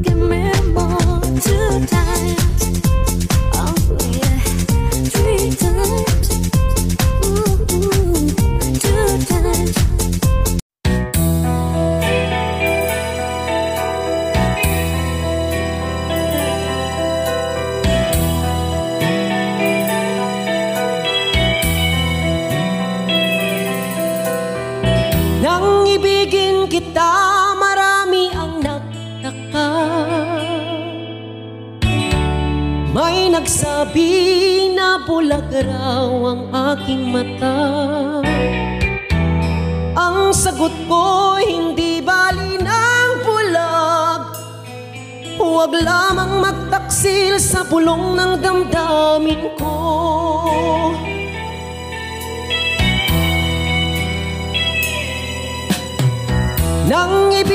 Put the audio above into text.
give me more. 2 times, oh yeah, 3 times, ooh, 2 times. Nang ibigin kita, marami ang nagtaka. May nagsabi na bulag raw ang aking mata. Ang sagot ko, hindi bali ng bulag. Huwag lamang magtaksil sa pulong ng damdamin ko. Nang ibig